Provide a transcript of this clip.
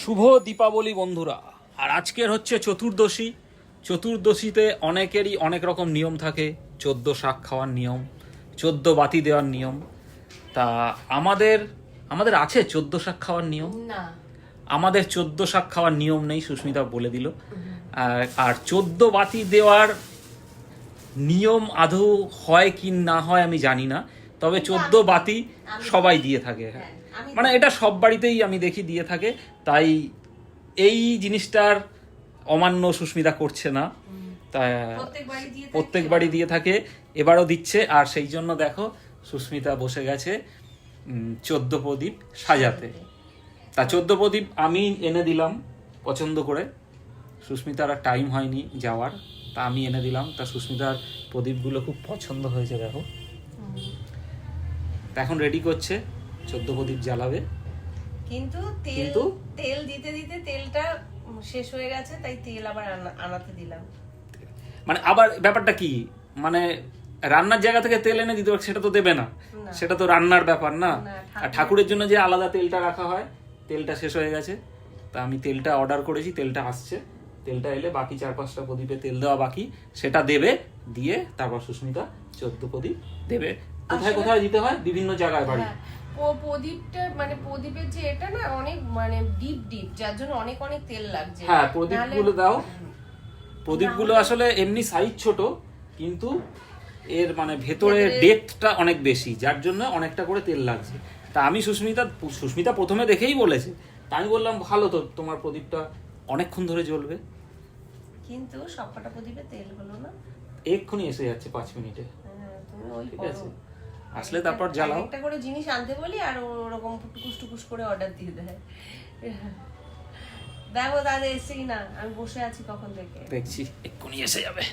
শুভ দীপাবলি বন্ধুরা। আর আজকের হচ্ছে চতুর্দশী। চতুর্দশীতে অনেকেরই অনেক রকম নিয়ম থাকে। 14 শাক খাওয়ার নিয়ম, 14 বাতি দেওয়ার নিয়ম। তা আমাদের আমাদের আছে 14 শাক খাওয়ার নিয়ম না। আমাদের 14 শাক খাওয়ার নিয়ম নেই, সুস্মিতা বলে দিল। আর 14 বাতি দেওয়ার নিয়ম আদৌ হয় কি না হয় আমি জানি না, তবে 14 বাতি সবাই দিয়ে থাকে। মানে এটা সব বাড়িতেই আমি দেখি দিয়ে থাকে, তাই এই জিনিসটার অমান্য সুস্মিতা করছে না। তাই প্রত্যেক বাড়ি দিয়ে থাকে, এবারও দিচ্ছে। আর সেই জন্য দেখো সুস্মিতা বসে গেছে 14 প্রদীপ সাজাতে। তা 14 প্রদীপ আমি এনে দিলাম পছন্দ করে, সুস্মিতার আর টাইম হয়নি যাওয়ার, তা আমি এনে দিলাম। তা সুস্মিতার প্রদীপগুলো খুব পছন্দ হয়েছে দেখো। এখন রেডি করছে, 14 প্রদীপ জ্বালাবে। কিন্তু তেল দিতে দিতে তেলটা শেষ হয়ে গেছে, তাই তেল আবার আনাতে দিলাম। মানে আবার ব্যাপারটা কি, মানে রান্নার জায়গা থেকে তেল এনে দিতে পারছে, সেটা তো দেবে না, সেটা তো রান্নার ব্যাপার না। আর ঠাকুরের জন্য যে আলাদা তেলটা রাখা হয়, তেলটা শেষ হয়ে গেছে। তা আমি তেলটা অর্ডার করেছি, তেলটা আসছে। তেলটা এলে বাকি 4-5টা প্রদীপে তেল দেওয়া বাকি, সেটা দেবে। দিয়ে তারপর সুস্মিতা 14 প্রদীপ দেবে। কোথায় কোথায় দিতে হয়, বিভিন্ন জায়গায় বাড়ি। ও প্রদীপটা মানে প্রদীপের যে এটা না অনেক মানে ডিপ, যার জন্য অনেক অনেক তেল লাগছে। হ্যাঁ, প্রদীপগুলো দাও। প্রদীপগুলো আসলে এমনি সাইজ ছোট, কিন্তু এর মানে ভেতরে ডেপথটা অনেক বেশি, যার জন্য অনেকটা করে তেল লাগছে। তা আমি সুস্মিতা প্রথমে দেখেই বলেছে, তা আমি বললাম ভালো তো, তোমার প্রদীপটা অনেকক্ষণ ধরে জ্বলবে। কিন্তু সবকটা প্রদীপে তেল হলো না, এক্ষুনি এসে যাচ্ছে 5 মিনিটে। তুমি ওই ঠিক আছে, আসলে তারপর জ্বালাও। একটা করে জিনিস আনতে বলি আর ওরকম টুকুস করে অর্ডার দিয়ে দেয়। দেখো দাদা এসেই না, আমি বসে আছি কখন থেকে, দেখছি এক্ষুনি এসে যাবে।